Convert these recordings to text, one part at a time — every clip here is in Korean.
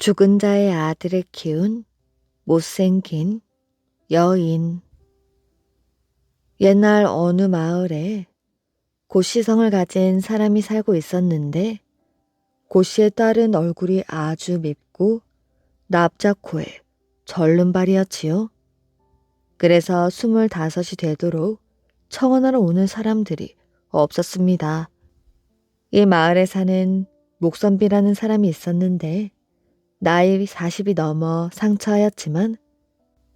죽은 자의 아들을 키운 못생긴 여인. 옛날 어느 마을에 고씨성을 가진 사람이 살고 있었는데 고씨의 딸은 얼굴이 아주 밉고 납작코에 절름발이었지요. 그래서 25이 되도록 청혼하러 오는 사람들이 없었습니다. 이 마을에 사는 목선비라는 사람이 있었는데 나이 40이 넘어 상처하였지만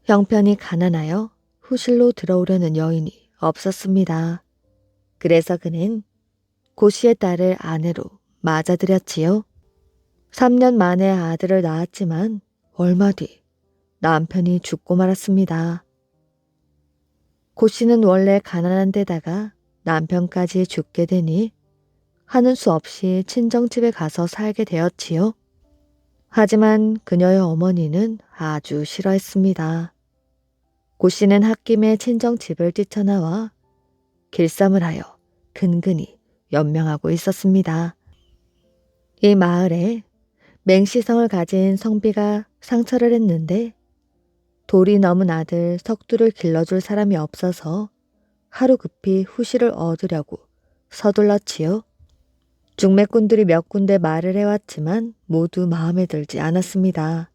형편이 가난하여 후실로 들어오려는 여인이 없었습니다. 그래서 그는 고씨의 딸을 아내로 맞아들였지요. 3년 만에 아들을 낳았지만 얼마 뒤 남편이 죽고 말았습니다. 고씨는 원래 가난한 데다가 남편까지 죽게 되니 하는 수 없이 친정집에 가서 살게 되었지요. 하지만 그녀의 어머니는 아주 싫어했습니다. 고씨는 홧김에 친정집을 뛰쳐나와 길쌈을 하여 근근히 연명하고 있었습니다. 이 마을에 맹시성을 가진 성비가 상처를 했는데 돌이 넘은 아들 석두를 길러줄 사람이 없어서 하루 급히 후시를 얻으려고 서둘렀지요. 중매꾼들이 몇 군데 말을 해왔지만 모두 마음에 들지 않았습니다.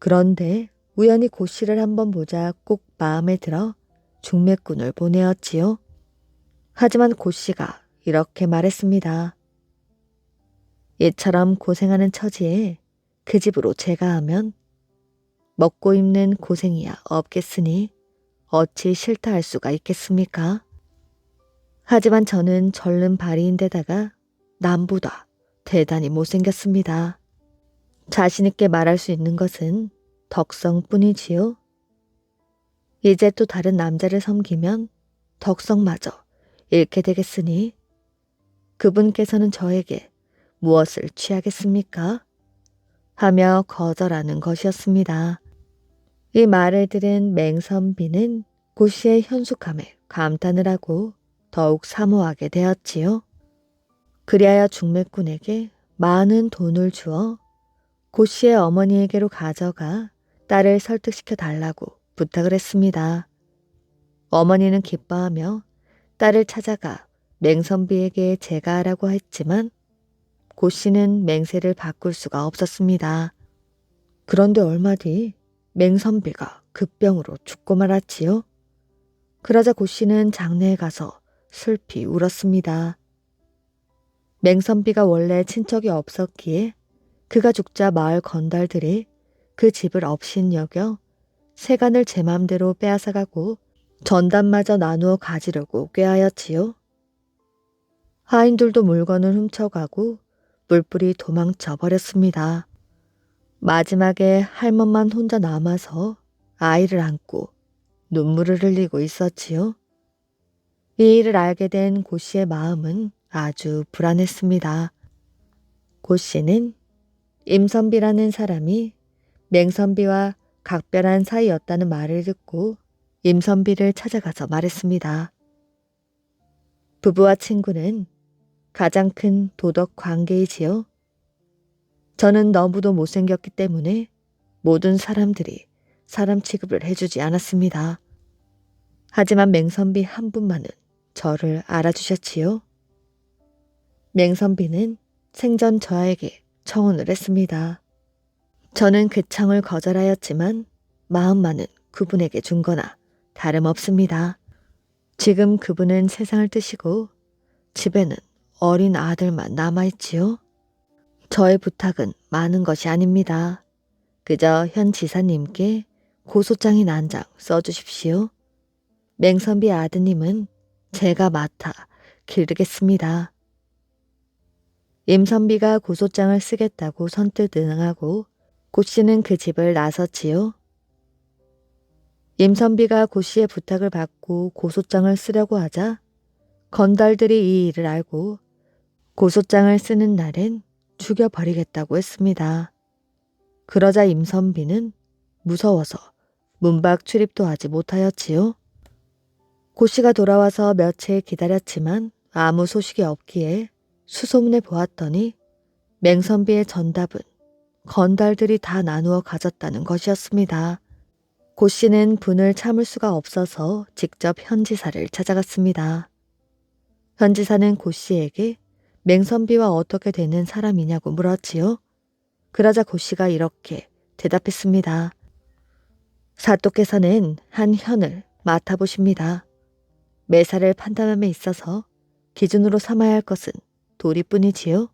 그런데 우연히 고씨를 한번 보자 꼭 마음에 들어 중매꾼을 보내었지요. 하지만 고씨가 이렇게 말했습니다. 얘처럼 고생하는 처지에 그 집으로 제가 하면 먹고 입는 고생이야 없겠으니 어찌 싫다 할 수가 있겠습니까? 하지만 저는 절른 바리인데다가 남보다 대단히 못생겼습니다. 자신있게 말할 수 있는 것은 덕성뿐이지요. 이제 또 다른 남자를 섬기면 덕성마저 잃게 되겠으니 그분께서는 저에게 무엇을 취하겠습니까? 하며 거절하는 것이었습니다. 이 말을 들은 맹선비는 고씨의 현숙함에 감탄을 하고 더욱 사모하게 되었지요. 그리하여 중매꾼에게 많은 돈을 주어 고씨의 어머니에게로 가져가 딸을 설득시켜 달라고 부탁을 했습니다. 어머니는 기뻐하며 딸을 찾아가 맹선비에게 제가 하라고 했지만 고씨는 맹세를 바꿀 수가 없었습니다. 그런데 얼마 뒤 맹선비가 급병으로 죽고 말았지요. 그러자 고씨는 장례에 가서 슬피 울었습니다. 맹선비가 원래 친척이 없었기에 그가 죽자 마을 건달들이 그 집을 업신여겨 세간을 제 맘대로 빼앗아가고 전단마저 나누어 가지려고 꾀하였지요. 하인들도 물건을 훔쳐가고 뿔뿔이 도망쳐 버렸습니다. 마지막에 할멈만 혼자 남아서 아이를 안고 눈물을 흘리고 있었지요. 이 일을 알게 된 고씨의 마음은 아주 불안했습니다. 고씨는 임선비라는 사람이 맹선비와 각별한 사이였다는 말을 듣고 임선비를 찾아가서 말했습니다. 부부와 친구는 가장 큰 도덕 관계이지요. 저는 너무도 못생겼기 때문에 모든 사람들이 사람 취급을 해주지 않았습니다. 하지만 맹선비 한 분만은 저를 알아주셨지요. 맹선비는 생전 저에게 청혼을 했습니다. 저는 그 청을 거절하였지만 마음만은 그분에게 준 거나 다름없습니다. 지금 그분은 세상을 뜨시고 집에는 어린 아들만 남아있지요. 저의 부탁은 많은 것이 아닙니다. 그저 현 지사님께 고소장인 한 장 써주십시오. 맹선비 아드님은 제가 맡아 기르겠습니다. 임선비가 고소장을 쓰겠다고 선뜻 응하고 고씨는 그 집을 나섰지요. 임선비가 고씨의 부탁을 받고 고소장을 쓰려고 하자 건달들이 이 일을 알고 고소장을 쓰는 날엔 죽여버리겠다고 했습니다. 그러자 임선비는 무서워서 문밖 출입도 하지 못하였지요. 고씨가 돌아와서 며칠 기다렸지만 아무 소식이 없기에 수소문해 보았더니 맹선비의 전답은 건달들이 다 나누어 가졌다는 것이었습니다. 고 씨는 분을 참을 수가 없어서 직접 현지사를 찾아갔습니다. 현지사는 고 씨에게 맹선비와 어떻게 되는 사람이냐고 물었지요. 그러자 고 씨가 이렇게 대답했습니다. 사또께서는 한 현을 맡아보십니다. 매사를 판단함에 있어서 기준으로 삼아야 할 것은 도리뿐이지요.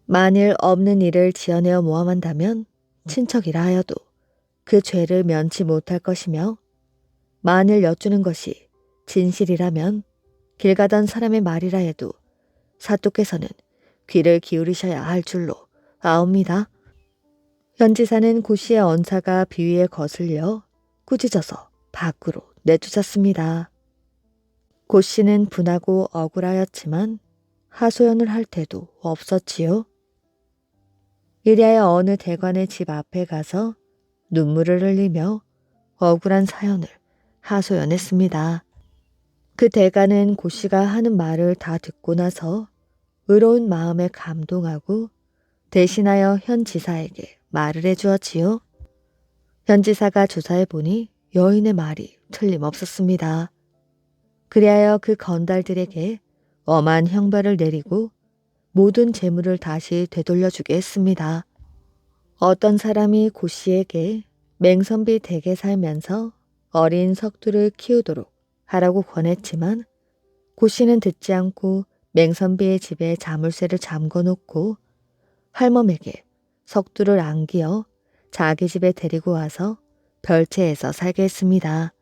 만일 없는 일을 지어내어 모함한다면 친척이라 하여도 그 죄를 면치 못할 것이며 만일 여쭈는 것이 진실이라면 길 가던 사람의 말이라 해도 사또께서는 귀를 기울이셔야 할 줄로 아옵니다. 현지사는 고 씨의 언사가 비위에 거슬려 꾸짖어서 밖으로 내쫓았습니다. 고 씨는 분하고 억울하였지만 하소연을 할 때도 없었지요. 이리하여 어느 대관의 집 앞에 가서 눈물을 흘리며 억울한 사연을 하소연했습니다. 그 대관은 고 씨가 하는 말을 다 듣고 나서 의로운 마음에 감동하고 대신하여 현 지사에게 말을 해주었지요. 현 지사가 조사해보니 여인의 말이 틀림없었습니다. 그리하여 그 건달들에게 엄한 형벌을 내리고 모든 재물을 다시 되돌려주게 했습니다. 어떤 사람이 고 씨에게 맹선비 댁에 살면서 어린 석두를 키우도록 하라고 권했지만 고 씨는 듣지 않고 맹선비의 집에 자물쇠를 잠궈놓고 할멈에게 석두를 안기어 자기 집에 데리고 와서 별채에서 살게 했습니다.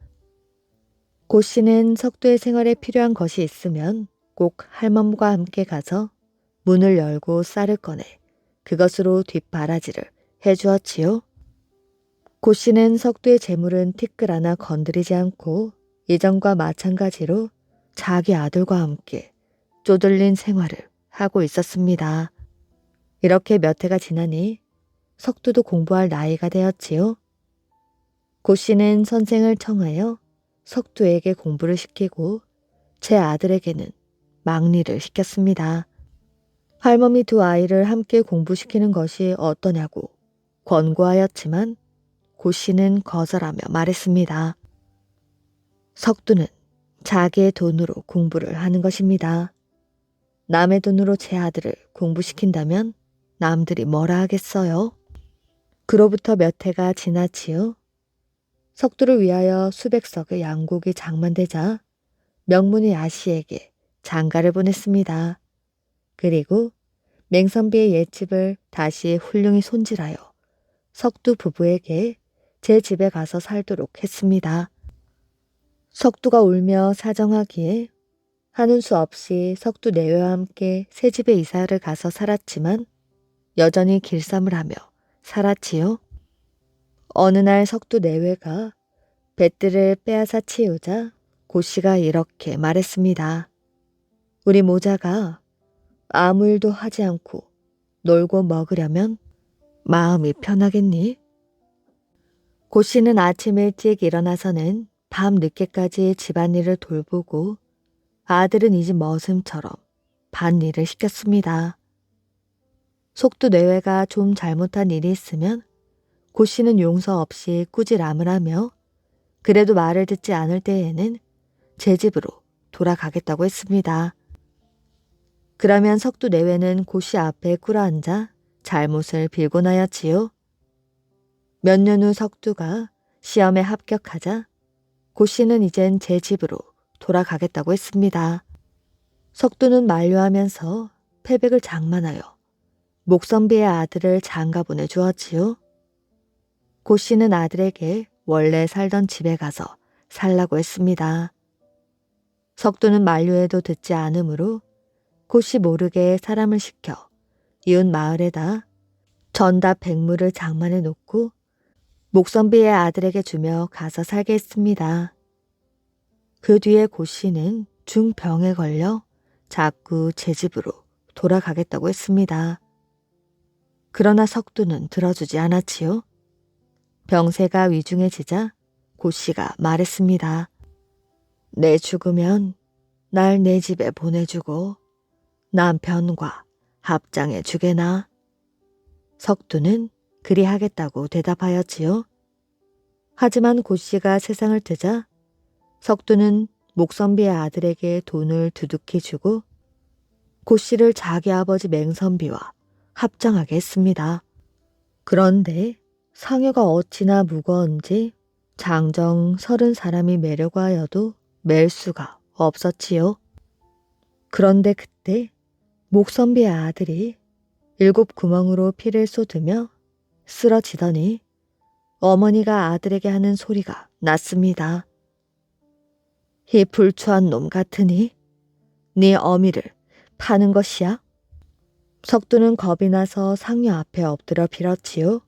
고 씨는 석두의 생활에 필요한 것이 있으면 꼭 할멈과 함께 가서 문을 열고 쌀을 꺼내 그것으로 뒷바라지를 해주었지요. 고 씨는 석두의 재물은 티끌 하나 건드리지 않고 이전과 마찬가지로 자기 아들과 함께 쪼들린 생활을 하고 있었습니다. 이렇게 몇 해가 지나니 석두도 공부할 나이가 되었지요. 고 씨는 선생을 청하여 석두에게 공부를 시키고 제 아들에게는 막리를 시켰습니다. 할멈이 두 아이를 함께 공부시키는 것이 어떠냐고 권고하였지만 고 씨는 거절하며 말했습니다. 석두는 자기의 돈으로 공부를 하는 것입니다. 남의 돈으로 제 아들을 공부시킨다면 남들이 뭐라 하겠어요? 그로부터 몇 해가 지났지요. 석두를 위하여 수백 석의 양곡이 장만되자 명문의 아씨에게 장가를 보냈습니다. 그리고 맹선비의 옛집을 다시 훌륭히 손질하여 석두 부부에게 제 집에 가서 살도록 했습니다. 석두가 울며 사정하기에 하는 수 없이 석두 내외와 함께 새 집에 이사를 가서 살았지만 여전히 길쌈을 하며 살았지요. 어느 날 석두 내외가 배뜰을 빼앗아 치우자 고 씨가 이렇게 말했습니다. 우리 모자가 아무 일도 하지 않고 놀고 먹으려면 마음이 편하겠니? 고 씨는 아침 일찍 일어나서는 밤 늦게까지 집안일을 돌보고 아들은 이 집 머슴처럼 밭일을 시켰습니다. 속도 내외가 좀 잘못한 일이 있으면 고 씨는 용서 없이 꾸지람을 하며 그래도 말을 듣지 않을 때에는 제 집으로 돌아가겠다고 했습니다. 그러면 석두 내외는 고 씨 앞에 꿇어앉아 잘못을 빌곤 하였지요. 몇 년 후 석두가 시험에 합격하자 고 씨는 이젠 제 집으로 돌아가겠다고 했습니다. 석두는 만류하면서 패백을 장만하여 목선비의 아들을 장가 보내주었지요. 고 씨는 아들에게 원래 살던 집에 가서 살라고 했습니다. 석두는 만류에도 듣지 않으므로 고 씨 모르게 사람을 시켜 이웃 마을에다 전답 백물을 장만해 놓고 목선비의 아들에게 주며 가서 살게 했습니다. 그 뒤에 고 씨는 중병에 걸려 자꾸 제 집으로 돌아가겠다고 했습니다. 그러나 석두는 들어주지 않았지요. 병세가 위중해지자 고 씨가 말했습니다. 내 죽으면 날 내 집에 보내주고 남편과 합장해 주게나. 석두는 그리하겠다고 대답하였지요. 하지만 고 씨가 세상을 뜨자 석두는 목선비의 아들에게 돈을 두둑히 주고 고 씨를 자기 아버지 맹선비와 합장하게 했습니다. 그런데 상여가 어찌나 무거운지 장정 30 사람이 매려고 하여도 맬 수가 없었지요. 그런데 그때 목선비의 아들이 7구멍으로 피를 쏟으며 쓰러지더니 어머니가 아들에게 하는 소리가 났습니다. 이 불추한 놈 같으니 네 어미를 파는 것이야? 석두는 겁이 나서 상녀 앞에 엎드려 빌었지요.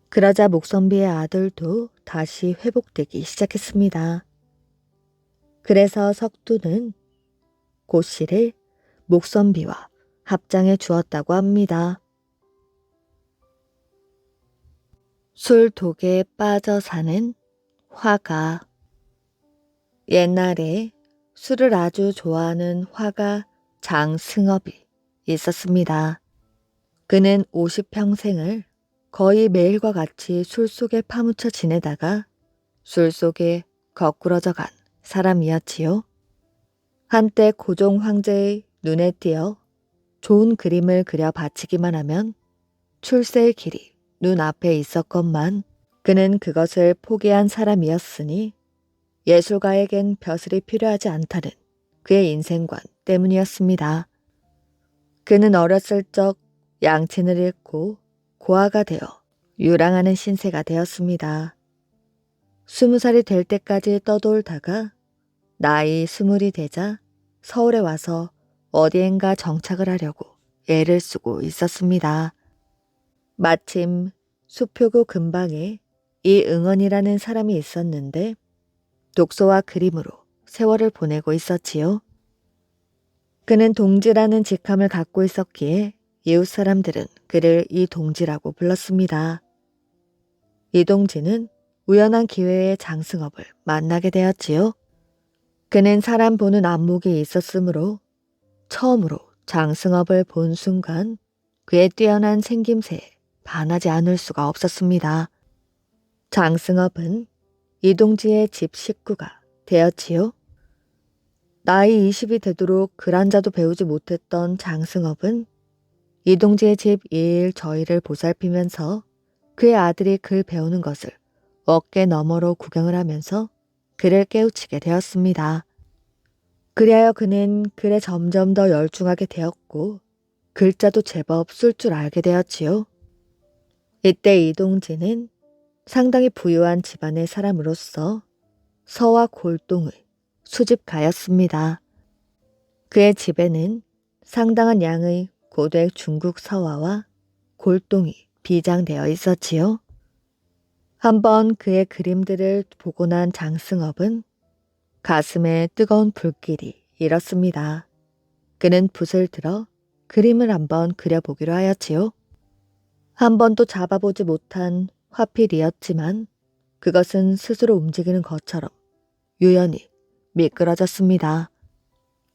그러자 목선비의 아들도 다시 회복되기 시작했습니다. 그래서 석두는 고 씨를 목선비와 합장해 주었다고 합니다. 술 독에 빠져 사는 화가. 옛날에 술을 아주 좋아하는 화가 장승업이 있었습니다. 그는 50평생을 거의 매일과 같이 술 속에 파묻혀 지내다가 술 속에 거꾸러져 간 사람이었지요. 한때 고종 황제의 눈에 띄어 좋은 그림을 그려 바치기만 하면 출세의 길이 눈앞에 있었건만 그는 그것을 포기한 사람이었으니 예술가에겐 벼슬이 필요하지 않다는 그의 인생관 때문이었습니다. 그는 어렸을 적 양친을 잃고 고아가 되어 유랑하는 신세가 되었습니다. 20살이 될 때까지 떠돌다가 나이 20이 되자 서울에 와서 어디엔가 정착을 하려고 애를 쓰고 있었습니다. 마침 수표구 근방에 이응언이라는 사람이 있었는데 독서와 그림으로 세월을 보내고 있었지요. 그는 동지라는 직함을 갖고 있었기에 이웃 사람들은 그를 이 동지라고 불렀습니다. 이 동지는 우연한 기회에 장승업을 만나게 되었지요. 그는 사람 보는 안목이 있었으므로 처음으로 장승업을 본 순간 그의 뛰어난 생김새에 반하지 않을 수가 없었습니다. 장승업은 이동지의 집 식구가 되었지요. 나이 20이 되도록 글 한자도 배우지 못했던 장승업은 이동지의 집 일저일을 보살피면서 그의 아들이 글 배우는 것을 어깨 너머로 구경을 하면서 그를 깨우치게 되었습니다. 그리하여 그는 글에 점점 더 열중하게 되었고 글자도 제법 쓸 줄 알게 되었지요. 이때 이동지는 상당히 부유한 집안의 사람으로서 서와 골동을 수집하였습니다. 그의 집에는 상당한 양의 고대 중국 서화와 골동이 비장되어 있었지요. 한번 그의 그림들을 보고 난 장승업은 가슴에 뜨거운 불길이 일었습니다. 그는 붓을 들어 그림을 한번 그려보기로 하였지요. 한 번도 잡아보지 못한 화필이었지만 그것은 스스로 움직이는 것처럼 유연히 미끄러졌습니다.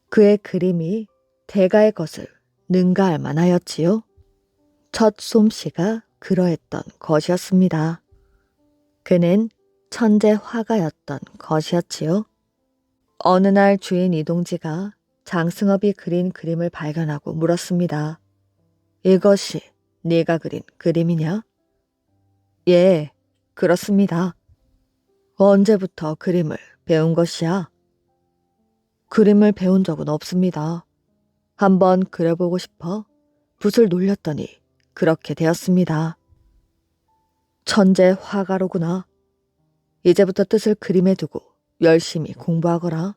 그의 그림이 대가의 것을 능가할 만하였지요. 첫 솜씨가 그러했던 것이었습니다. 그는 천재 화가였던 것이었지요. 어느 날 주인 이동지가 장승업이 그린 그림을 발견하고 물었습니다. 이것이 네가 그린 그림이냐? 예, 그렇습니다. 언제부터 그림을 배운 것이야? 그림을 배운 적은 없습니다. 한번 그려보고 싶어 붓을 놀렸더니 그렇게 되었습니다. 천재 화가로구나. 이제부터 뜻을 그림에 두고 열심히 공부하거라.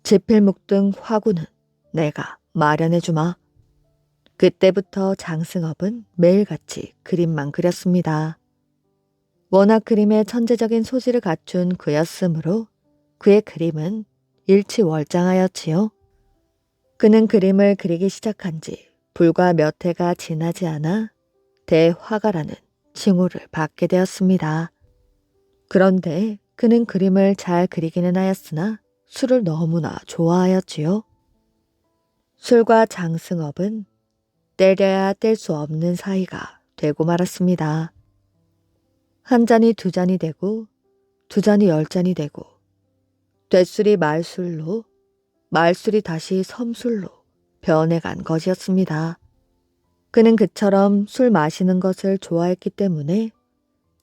지필묵 등 화구는 내가 마련해주마. 그때부터 장승업은 매일같이 그림만 그렸습니다. 워낙 그림에 천재적인 소질을 갖춘 그였으므로 그의 그림은 일치월장하였지요. 그는 그림을 그리기 시작한 지 불과 몇 해가 지나지 않아 대화가라는 칭호를 받게 되었습니다. 그런데 그는 그림을 잘 그리기는 하였으나 술을 너무나 좋아하였지요. 술과 장승업은 때려야 뗄 수 없는 사이가 되고 말았습니다. 한 잔이 두 잔이 되고 두 잔이 10잔이 되고 뙤술이 말술로 말술이 다시 섬술로 변해간 것이었습니다. 그는 그처럼 술 마시는 것을 좋아했기 때문에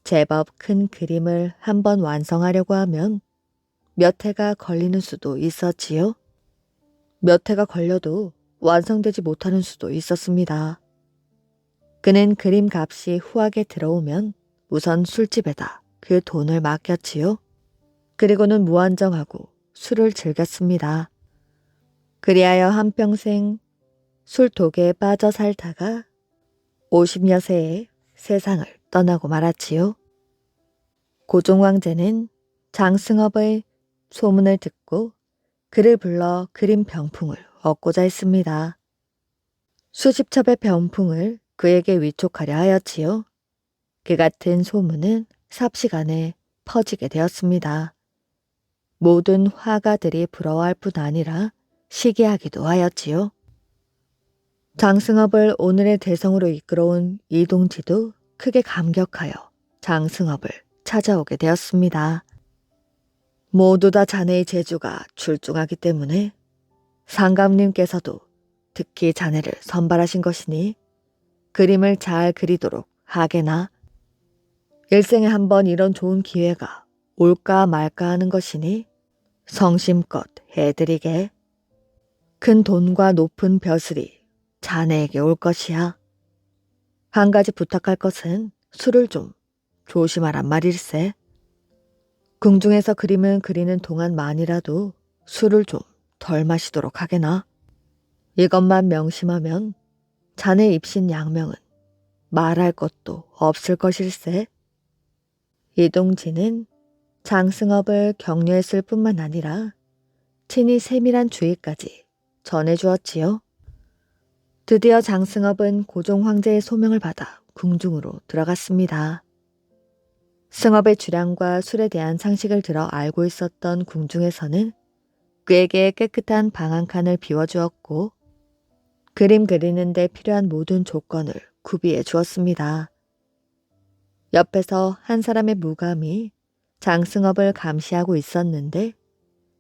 제법 큰 그림을 한번 완성하려고 하면 몇 해가 걸리는 수도 있었지요. 몇 해가 걸려도 완성되지 못하는 수도 있었습니다. 그는 그림 값이 후하게 들어오면 우선 술집에다 그 돈을 맡겼지요. 그리고는 무한정하고 술을 즐겼습니다. 그리하여 한평생 술독에 빠져 살다가 50여 세에 세상을 떠나고 말았지요. 고종 황제는 장승업의 소문을 듣고 그를 불러 그림 병풍을 얻고자 했습니다. 수십 첩의 병풍을 그에게 위촉하려 하였지요. 그 같은 소문은 삽시간에 퍼지게 되었습니다. 모든 화가들이 부러워할 뿐 아니라 시기하기도 하였지요. 장승업을 오늘의 대성으로 이끌어온 이동지도 크게 감격하여 장승업을 찾아오게 되었습니다. 모두 다 자네의 재주가 출중하기 때문에 상감님께서도 특히 자네를 선발하신 것이니 그림을 잘 그리도록 하게나 일생에 한 번 이런 좋은 기회가 올까 말까 하는 것이니 성심껏 해드리게. 큰 돈과 높은 벼슬이 자네에게 올 것이야. 한 가지 부탁할 것은 술을 좀 조심하란 말일세. 궁중에서 그림을 그리는 동안만이라도 술을 좀 덜 마시도록 하게나. 이것만 명심하면 자네 입신 양명은 말할 것도 없을 것일세. 이동진은 장승업을 격려했을 뿐만 아니라 친히 세밀한 주의까지 전해주었지요. 드디어 장승업은 고종 황제의 소명을 받아 궁중으로 들어갔습니다. 승업의 주량과 술에 대한 상식을 들어 알고 있었던 궁중에서는 그에게 깨끗한 방 한 칸을 비워주었고 그림 그리는 데 필요한 모든 조건을 구비해 주었습니다. 옆에서 한 사람의 무감이 장승업을 감시하고 있었는데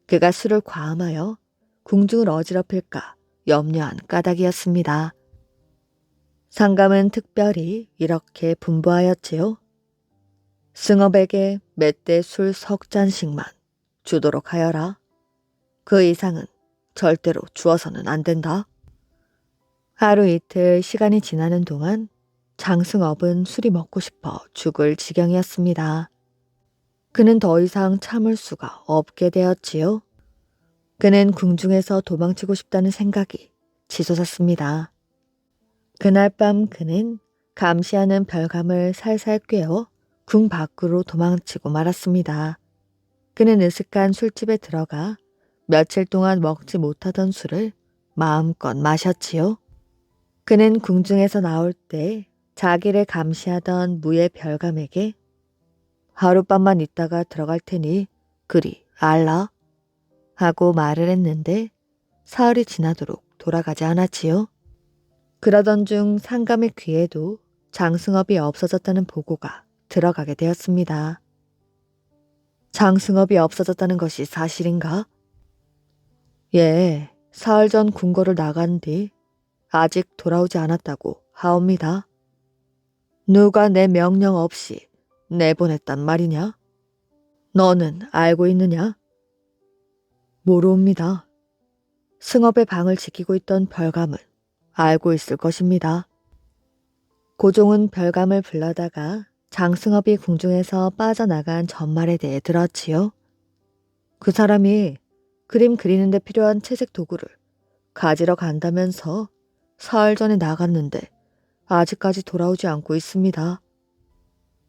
그가 술을 과음하여 궁중을 어지럽힐까 염려한 까닭이었습니다. 상감은 특별히 이렇게 분부하였지요. 승업에게 맷대 술 10잔씩만 주도록 하여라. 그 이상은 절대로 주어서는 안 된다. 하루 이틀 시간이 지나는 동안 장승업은 술이 먹고 싶어 죽을 지경이었습니다. 그는 더 이상 참을 수가 없게 되었지요. 그는 궁중에서 도망치고 싶다는 생각이 치솟았습니다. 그날 밤 그는 감시하는 별감을 살살 꿰어 궁 밖으로 도망치고 말았습니다. 그는 으슥한 술집에 들어가 며칠 동안 먹지 못하던 술을 마음껏 마셨지요. 그는 궁중에서 나올 때 자기를 감시하던 무의 별감에게 하룻밤만 있다가 들어갈 테니 그리 알라 하고 말을 했는데 사흘이 지나도록 돌아가지 않았지요. 그러던 중 상감의 귀에도 장승업이 없어졌다는 보고가 들어가게 되었습니다. 장승업이 없어졌다는 것이 사실인가? 예, 사흘 전 궁궐을 나간 뒤 아직 돌아오지 않았다고 하옵니다. 누가 내 명령 없이 내보냈단 말이냐? 너는 알고 있느냐? 모르옵니다. 승업의 방을 지키고 있던 별감은 알고 있을 것입니다. 고종은 별감을 불러다가 장승업이 궁중에서 빠져나간 전말에 대해 들었지요. 그 사람이 그림 그리는 데 필요한 채색 도구를 가지러 간다면서 사흘 전에 나갔는데 아직까지 돌아오지 않고 있습니다.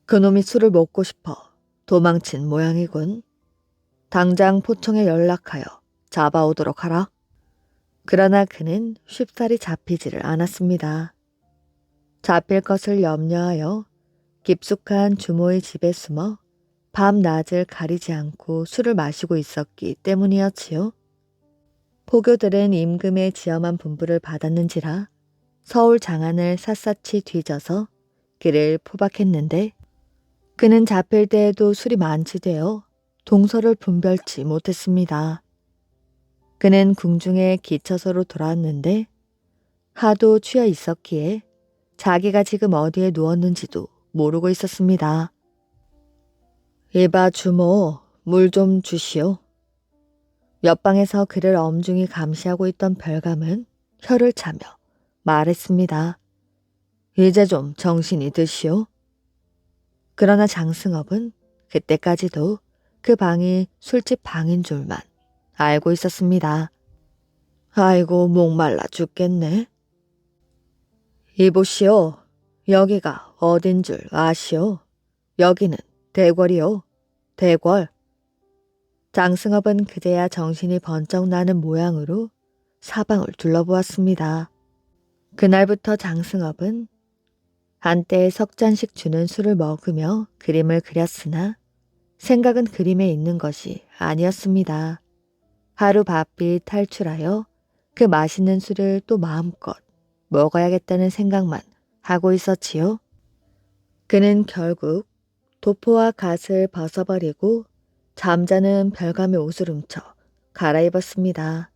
그놈이 술을 먹고 싶어 도망친 모양이군. 당장 포청에 연락하여 잡아오도록 하라. 그러나 그는 쉽사리 잡히지를 않았습니다. 잡힐 것을 염려하여 깊숙한 주모의 집에 숨어 밤낮을 가리지 않고 술을 마시고 있었기 때문이었지요. 포교들은 임금의 지엄한 분부를 받았는지라 서울 장안을 샅샅이 뒤져서 그를 포박했는데 그는 잡힐 때에도 술이 만취되어 동서를 분별치 못했습니다. 그는 궁중에 기처서로 돌아왔는데 하도 취해 있었기에 자기가 지금 어디에 누웠는지도 모르고 있었습니다. 이봐 주모, 물 좀 주시오. 옆방에서 그를 엄중히 감시하고 있던 별감은 혀를 차며 말했습니다. 이제 좀 정신이 드시오. 그러나 장승업은 그때까지도 그 방이 술집 방인 줄만 알고 있었습니다. 아이고 목말라 죽겠네. 이보시오. 여기가 어딘 줄 아시오? 여기는 대궐이요. 대궐. 장승업은 그제야 정신이 번쩍 나는 모양으로 사방을 둘러보았습니다. 그날부터 장승업은 한때 석 잔씩 주는 술을 먹으며 그림을 그렸으나 생각은 그림에 있는 것이 아니었습니다. 하루 바삐 탈출하여 그 맛있는 술을 또 마음껏 먹어야겠다는 생각만 하고 있었지요. 그는 결국 도포와 갓을 벗어버리고 잠자는 별감의 옷을 훔쳐 갈아입었습니다.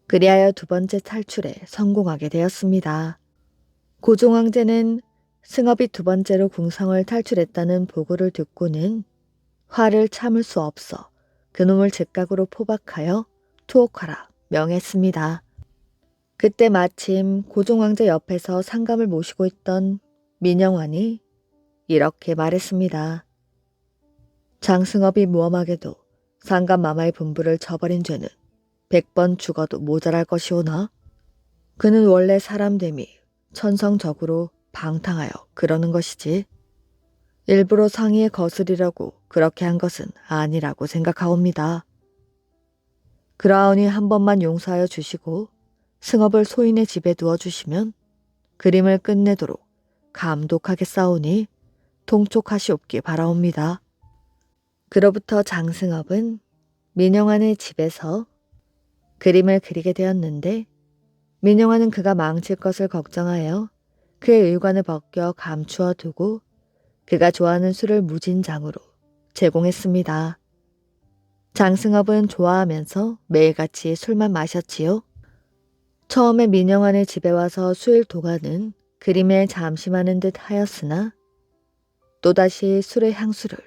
그리하여 두 번째 탈출에 성공하게 되었습니다. 고종황제는 승업이 두 번째로 궁성을 탈출했다는 보고를 듣고는 화를 참을 수 없어 그놈을 즉각으로 포박하여 투옥하라 명했습니다. 그때 마침 고종황제 옆에서 상감을 모시고 있던 민영환이 이렇게 말했습니다. 장승업이 무엄하게도 상감 마마의 분부를 저버린 죄는 100번 죽어도 모자랄 것이오나 그는 원래 사람됨이 천성적으로 방탕하여 그러는 것이지 일부러 상의에 거스리려고 그렇게 한 것은 아니라고 생각하옵니다. 그러하오니 한 번만 용서하여 주시고 승업을 소인의 집에 두어주시면 그림을 끝내도록 감독하겠사오니 통촉하시옵기 바라옵니다. 그로부터 장승업은 민영환의 집에서 그림을 그리게 되었는데 민영환은 그가 망칠 것을 걱정하여 그의 의관을 벗겨 감추어 두고 그가 좋아하는 술을 무진장으로 제공했습니다. 장승업은 좋아하면서 매일같이 술만 마셨지요. 처음에 민영환의 집에 와서 수일 동안은 그림에 잠심하는 듯 하였으나 또다시 술의 향수를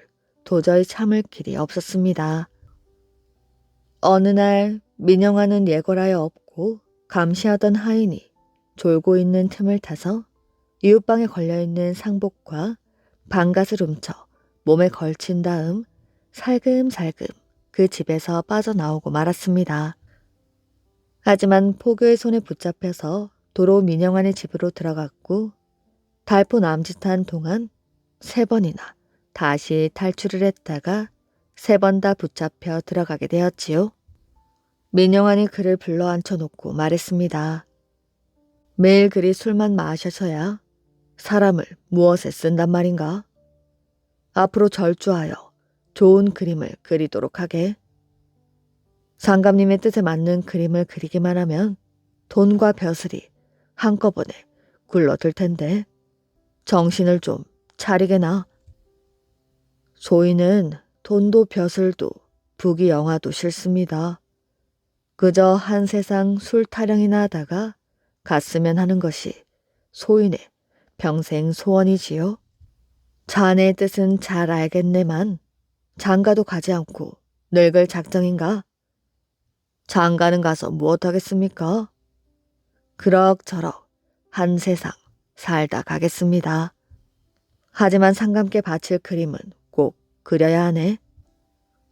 도저히 참을 길이 없었습니다. 어느 날 민영환은 예궐하여 없고 감시하던 하인이 졸고 있는 틈을 타서 이웃방에 걸려있는 상복과 방갓을 훔쳐 몸에 걸친 다음 살금살금 그 집에서 빠져나오고 말았습니다. 하지만 포교의 손에 붙잡혀서 도로 민영환의 집으로 들어갔고 달포 남짓한 동안 3번이나 다시 탈출을 했다가 3번 다 붙잡혀 들어가게 되었지요. 민영환이 그를 불러 앉혀놓고 말했습니다. 매일 그리 술만 마셔서야 사람을 무엇에 쓴단 말인가? 앞으로 절주하여 좋은 그림을 그리도록 하게. 상감님의 뜻에 맞는 그림을 그리기만 하면 돈과 벼슬이 한꺼번에 굴러들 텐데 정신을 좀 차리게나. 소인은 돈도 벼슬도 부귀 영화도 싫습니다. 그저 한 세상 술 타령이나 하다가 갔으면 하는 것이 소인의 평생 소원이지요. 자네의 뜻은 잘 알겠네만 장가도 가지 않고 늙을 작정인가? 장가는 가서 무엇하겠습니까? 그럭저럭 한 세상 살다 가겠습니다. 하지만 상감께 바칠 그림은 꼭 그려야 하네.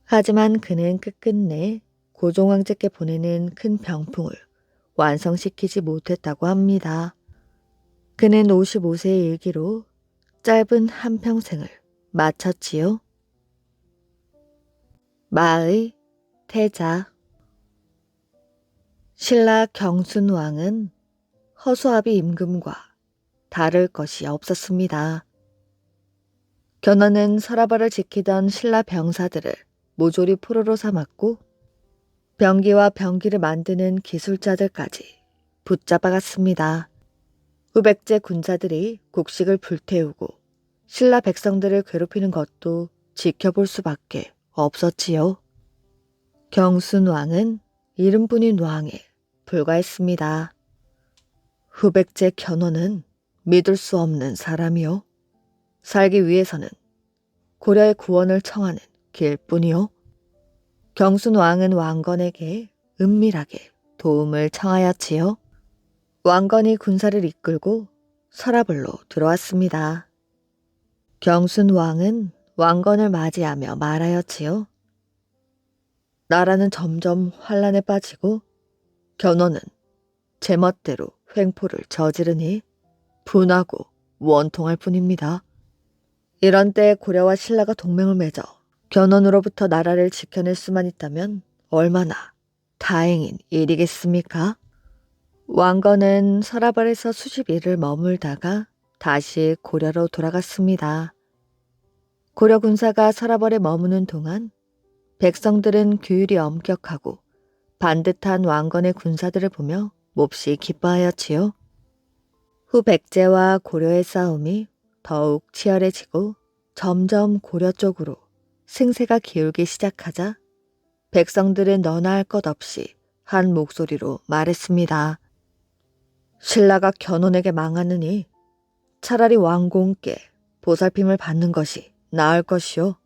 하지만 그는 끝끝내 고종황제께 보내는 큰 병풍을 완성시키지 못했다고 합니다. 그는 55세의 일기로 짧은 한평생을 마쳤지요. 마의 태자. 신라 경순왕은 허수아비 임금과 다를 것이 없었습니다. 견훤은 서라벌을 지키던 신라 병사들을 모조리 포로로 삼았고 병기와 병기를 만드는 기술자들까지 붙잡아갔습니다. 후백제 군사들이 곡식을 불태우고 신라 백성들을 괴롭히는 것도 지켜볼 수밖에 없었지요. 경순왕은 이름뿐인 왕에 불과했습니다. 후백제 견훤은 믿을 수 없는 사람이요. 살기 위해서는 고려의 구원을 청하는 길뿐이요. 경순왕은 왕건에게 은밀하게 도움을 청하였지요. 왕건이 군사를 이끌고 서라벌로 들어왔습니다. 경순왕은 왕건을 맞이하며 말하였지요. 나라는 점점 환란에 빠지고 견훤은 제멋대로 횡포를 저지르니 분하고 원통할 뿐입니다. 이런 때에 고려와 신라가 동맹을 맺어 견훤으로부터 나라를 지켜낼 수만 있다면 얼마나 다행인 일이겠습니까? 왕건은 서라벌에서 수십 일을 머물다가 다시 고려로 돌아갔습니다. 고려 군사가 서라벌에 머무는 동안 백성들은 규율이 엄격하고 반듯한 왕건의 군사들을 보며 몹시 기뻐하였지요. 후 백제와 고려의 싸움이 더욱 치열해지고 점점 고려 쪽으로 승세가 기울기 시작하자 백성들은 너나 할 것 없이 한 목소리로 말했습니다. 신라가 견훤에게 망하느니 차라리 왕공께 보살핌을 받는 것이 나을 것이요.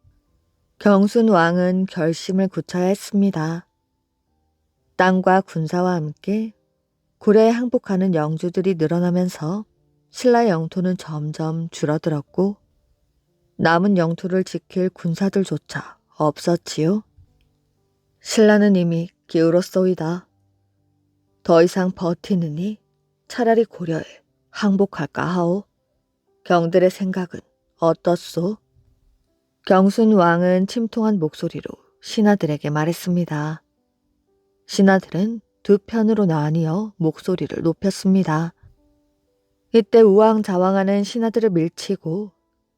경순왕은 결심을 굳혀야 했습니다. 땅과 군사와 함께 고려에 항복하는 영주들이 늘어나면서 신라 영토는 점점 줄어들었고 남은 영토를 지킬 군사들조차 없었지요. 신라는 이미 기울었소이다. 더 이상 버티느니 차라리 고려에 항복할까 하오. 경들의 생각은 어떻소? 경순왕은 침통한 목소리로 신하들에게 말했습니다. 신하들은 두 편으로 나뉘어 목소리를 높였습니다. 이때 우왕좌왕하는 신하들을 밀치고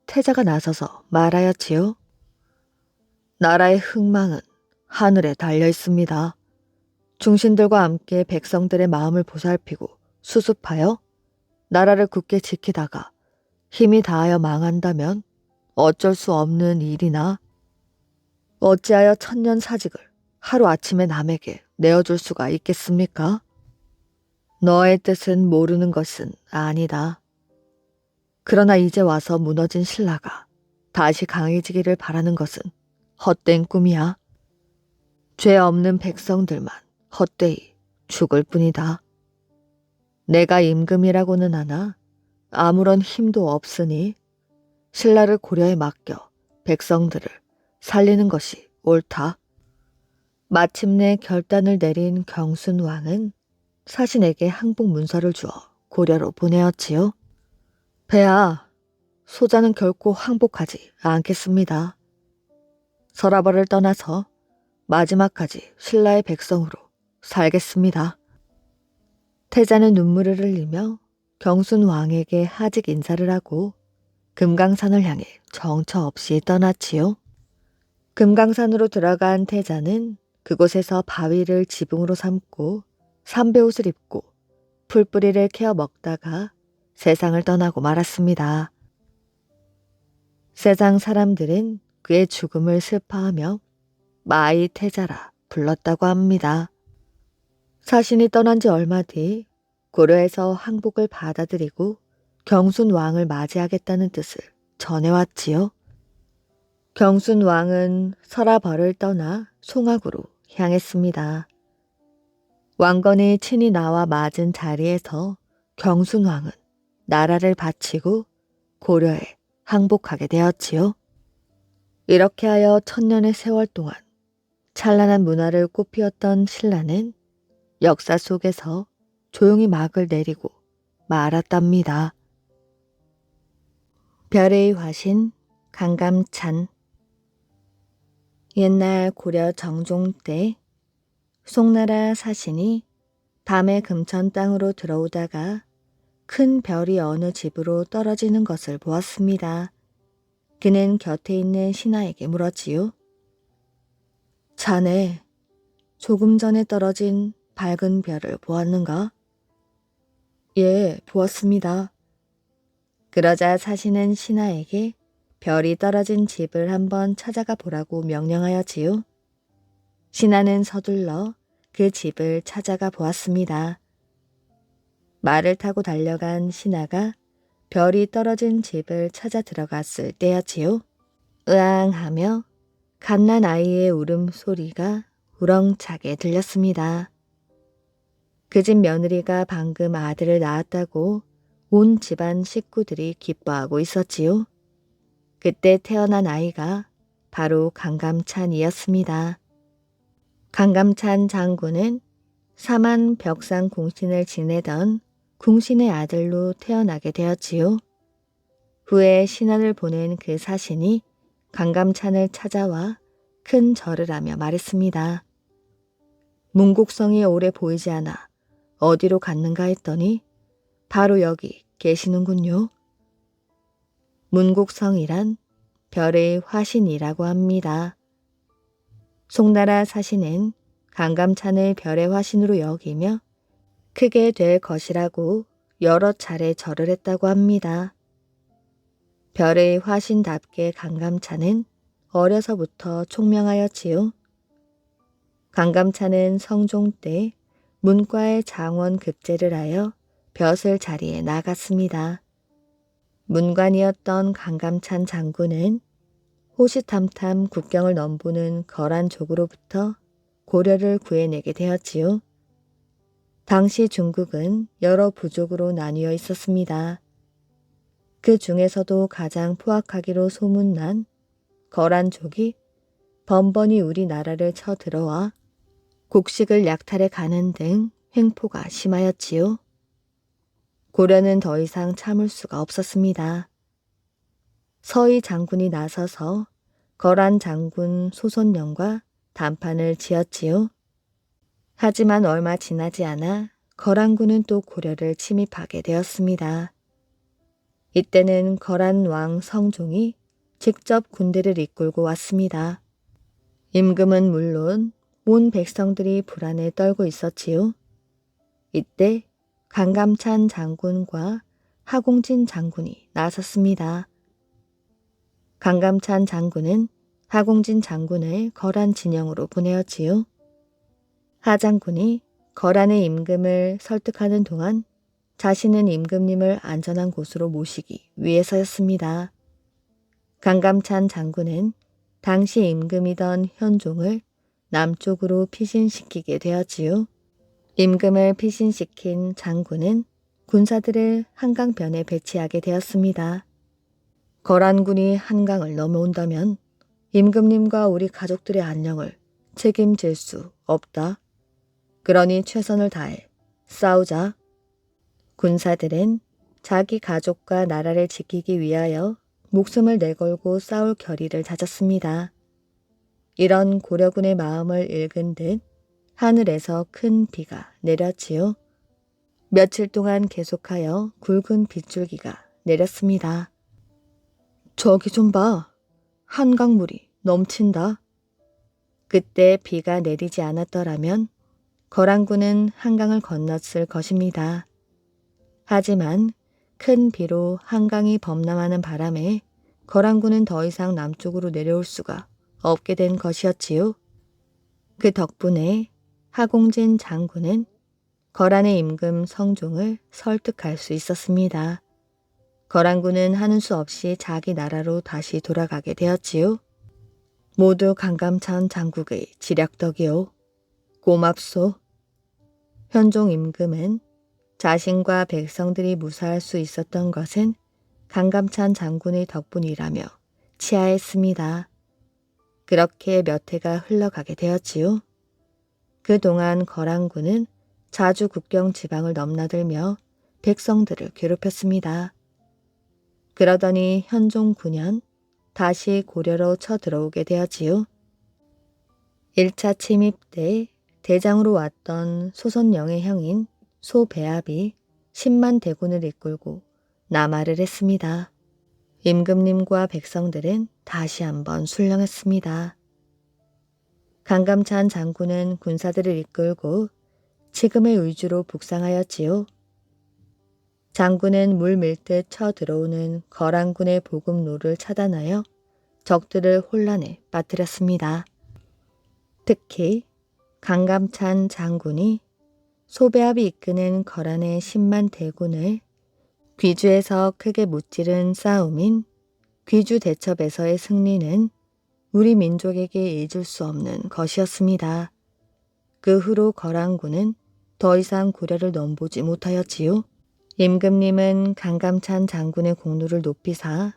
태자가 나서서 말하였지요. 나라의 흥망은 하늘에 달려 있습니다. 중신들과 함께 백성들의 마음을 보살피고 수습하여 나라를 굳게 지키다가 힘이 다하여 망한다면 어쩔 수 없는 일이나 어찌하여 천년사직을 하루아침에 남에게 내어줄 수가 있겠습니까? 너의 뜻은 모르는 것은 아니다. 그러나 이제 와서 무너진 신라가 다시 강해지기를 바라는 것은 헛된 꿈이야. 죄 없는 백성들만 헛되이 죽을 뿐이다. 내가 임금이라고는 하나 아무런 힘도 없으니 신라를 고려에 맡겨 백성들을 살리는 것이 옳다. 마침내 결단을 내린 경순왕은 사신에게 항복 문서를 주어 고려로 보내었지요. 폐하, 소자는 결코 항복하지 않겠습니다. 서라벌을 떠나서 마지막까지 신라의 백성으로 살겠습니다. 태자는 눈물을 흘리며 경순왕에게 하직 인사를 하고 금강산을 향해 정처 없이 떠났지요. 금강산으로 들어간 태자는 그곳에서 바위를 지붕으로 삼고 삼배옷을 입고 풀뿌리를 캐어 먹다가 세상을 떠나고 말았습니다. 세상 사람들은 그의 죽음을 슬퍼하며 마이 태자라 불렀다고 합니다. 사신이 떠난 지 얼마 뒤 고려에서 항복을 받아들이고 경순왕을 맞이하겠다는 뜻을 전해왔지요. 경순왕은 서라벌을 떠나 송악으로 향했습니다. 왕건이 친히 나와 맞은 자리에서 경순왕은 나라를 바치고 고려에 항복하게 되었지요. 이렇게 하여 천년의 세월 동안 찬란한 문화를 꽃피웠던 신라는 역사 속에서 조용히 막을 내리고 말았답니다. 별의 화신 강감찬. 옛날 고려 정종 때 송나라 사신이 밤에 금천 땅으로 들어오다가 큰 별이 어느 집으로 떨어지는 것을 보았습니다. 그는 곁에 있는 신하에게 물었지요. 자네, 조금 전에 떨어진 밝은 별을 보았는가? 예, 보았습니다. 그러자 사신은 신하에게 별이 떨어진 집을 한번 찾아가 보라고 명령하였지요. 신하는 서둘러 그 집을 찾아가 보았습니다. 말을 타고 달려간 신하가 별이 떨어진 집을 찾아 들어갔을 때였지요. 으앙하며 갓난 아이의 울음소리가 우렁차게 들렸습니다. 그 집 며느리가 방금 아들을 낳았다고 온 집안 식구들이 기뻐하고 있었지요. 그때 태어난 아이가 바로 강감찬이었습니다. 강감찬 장군은 사만 벽상 공신을 지내던 궁신의 아들로 태어나게 되었지요. 후에 신하를 보낸 그 사신이 강감찬을 찾아와 큰 절을 하며 말했습니다. 문곡성이 오래 보이지 않아 어디로 갔는가 했더니 바로 여기 계시는군요. 문곡성이란 별의 화신이라고 합니다. 송나라 사신은 강감찬을 별의 화신으로 여기며 크게 될 것이라고 여러 차례 절을 했다고 합니다. 별의 화신답게 강감찬은 어려서부터 총명하였지요. 강감찬은 성종 때 문과의 장원 급제를 하여 벼슬 자리에 나갔습니다. 문관이었던 강감찬 장군은 호시탐탐 국경을 넘보는 거란족으로부터 고려를 구해내게 되었지요. 당시 중국은 여러 부족으로 나뉘어 있었습니다. 그 중에서도 가장 포악하기로 소문난 거란족이 번번이 우리나라를 쳐들어와 곡식을 약탈해 가는 등 횡포가 심하였지요. 고려는 더 이상 참을 수가 없었습니다. 서희 장군이 나서서 거란 장군 소손령과 단판을 지었지요. 하지만 얼마 지나지 않아 거란군은 또 고려를 침입하게 되었습니다. 이때는 거란 왕 성종이 직접 군대를 이끌고 왔습니다. 임금은 물론 온 백성들이 불안에 떨고 있었지요. 이때 강감찬 장군과 하공진 장군이 나섰습니다. 강감찬 장군은 하공진 장군을 거란 진영으로 보내었지요. 하 장군이 거란의 임금을 설득하는 동안 자신은 임금님을 안전한 곳으로 모시기 위해서였습니다. 강감찬 장군은 당시 임금이던 현종을 남쪽으로 피신시키게 되었지요. 임금을 피신시킨 장군은 군사들을 한강변에 배치하게 되었습니다. 거란군이 한강을 넘어온다면 임금님과 우리 가족들의 안녕을 책임질 수 없다. 그러니 최선을 다해 싸우자. 군사들은 자기 가족과 나라를 지키기 위하여 목숨을 내걸고 싸울 결의를 다졌습니다. 이런 고려군의 마음을 읽은 듯 하늘에서 큰 비가 내렸지요. 며칠 동안 계속하여 굵은 빗줄기가 내렸습니다. 저기 좀 봐. 한강물이 넘친다. 그때 비가 내리지 않았더라면 거란군은 한강을 건넜을 것입니다. 하지만 큰 비로 한강이 범람하는 바람에 거란군은 더 이상 남쪽으로 내려올 수가 없게 된 것이었지요. 그 덕분에 하공진 장군은 거란의 임금 성종을 설득할 수 있었습니다. 거란군은 하는 수 없이 자기 나라로 다시 돌아가게 되었지요. 모두 강감찬 장국의 지략덕이요. 고맙소. 현종 임금은 자신과 백성들이 무사할 수 있었던 것은 강감찬 장군의 덕분이라며 치하했습니다. 그렇게 몇 해가 흘러가게 되었지요. 그동안 거란군은 자주 국경 지방을 넘나들며 백성들을 괴롭혔습니다. 그러더니 현종 9년 다시 고려로 쳐들어오게 되었지요. 1차 침입 때 대장으로 왔던 소선영의 형인 소배합이 10만 대군을 이끌고 남하를 했습니다. 임금님과 백성들은 다시 한번 술령했습니다. 강감찬 장군은 군사들을 이끌고 지금의 의주로 북상하였지요. 장군은 물 밀듯 쳐들어오는 거란군의 보급로를 차단하여 적들을 혼란에 빠뜨렸습니다. 특히 강감찬 장군이 소배합이 이끄는 거란의 10만 대군을 귀주에서 크게 무찌른 싸움인 귀주 대첩에서의 승리는 우리 민족에게 잊을 수 없는 것이었습니다. 그 후로 거란군은 더 이상 고려를 넘보지 못하였지요. 임금님은 강감찬 장군의 공로를 높이사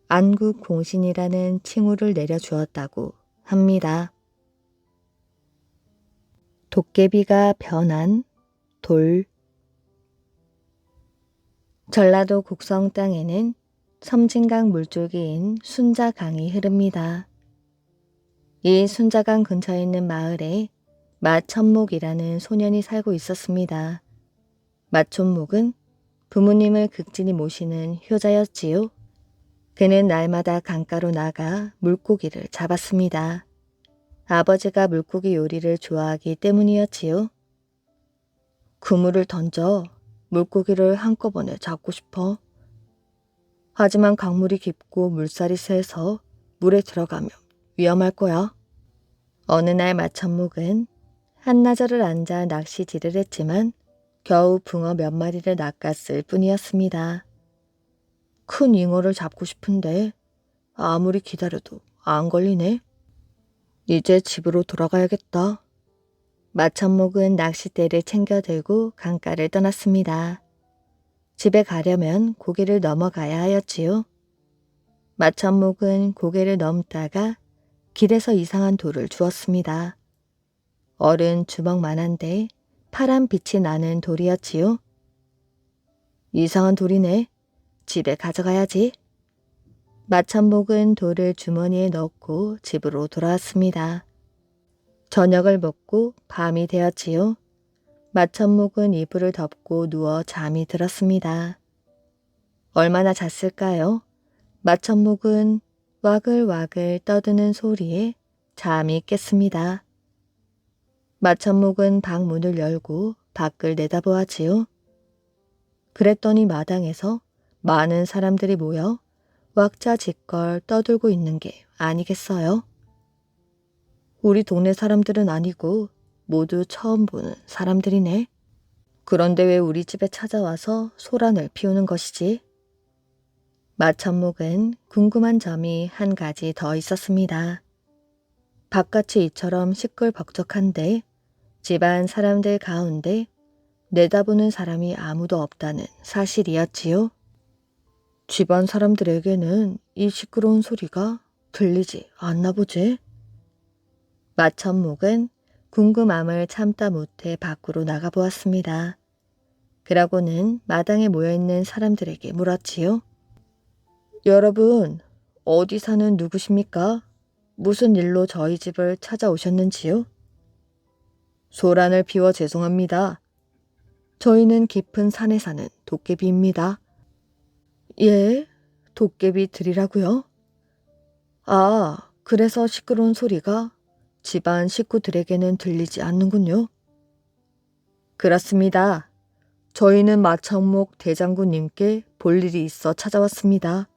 안국공신이라는 칭호를 내려주었다고 합니다. 도깨비가 변한 돌. 전라도 곡성 땅에는 섬진강 물줄기인 순자강이 흐릅니다. 이 순자강 근처에 있는 마을에 마천목이라는 소년이 살고 있었습니다. 마천목은 부모님을 극진히 모시는 효자였지요. 그는 날마다 강가로 나가 물고기를 잡았습니다. 아버지가 물고기 요리를 좋아하기 때문이었지요. 그물을 던져 물고기를 한꺼번에 잡고 싶어. 하지만 강물이 깊고 물살이 세서 물에 들어가면 위험할 거야. 어느 날 마천목은 한나절을 앉아 낚시질을 했지만 겨우 붕어 몇 마리를 낚았을 뿐이었습니다. 큰 잉어를 잡고 싶은데 아무리 기다려도 안 걸리네. 이제 집으로 돌아가야겠다. 마천목은 낚싯대를 챙겨 들고 강가를 떠났습니다. 집에 가려면 고개를 넘어가야 하였지요. 마천목은 고개를 넘다가 길에서 이상한 돌을 주웠습니다. 어른 주먹만한데 파란 빛이 나는 돌이었지요. 이상한 돌이네. 집에 가져가야지. 마천목은 돌을 주머니에 넣고 집으로 돌아왔습니다. 저녁을 먹고 밤이 되었지요. 마천목은 이불을 덮고 누워 잠이 들었습니다. 얼마나 잤을까요? 마천목은 와글와글 떠드는 소리에 잠이 깼습니다. 마천목은 방 문을 열고 밖을 내다보았지요. 그랬더니 마당에서 많은 사람들이 모여 왁자지껄 떠들고 있는 게 아니겠어요? 우리 동네 사람들은 아니고 모두 처음 보는 사람들이네. 그런데 왜 우리 집에 찾아와서 소란을 피우는 것이지? 마천목은 궁금한 점이 한 가지 더 있었습니다. 바깥이 이처럼 시끌벅적한데 집안 사람들 가운데 내다보는 사람이 아무도 없다는 사실이었지요. 집안 사람들에게는 이 시끄러운 소리가 들리지 않나 보지? 마천목은 궁금함을 참다 못해 밖으로 나가보았습니다. 그러고는 마당에 모여있는 사람들에게 물었지요. 여러분, 어디 사는 누구십니까? 무슨 일로 저희 집을 찾아오셨는지요? 소란을 피워 죄송합니다. 저희는 깊은 산에 사는 도깨비입니다. 예? 도깨비들이라고요? 아, 그래서 시끄러운 소리가 집안 식구들에게는 들리지 않는군요. 그렇습니다. 저희는 마천목 대장군님께 볼 일이 있어 찾아왔습니다.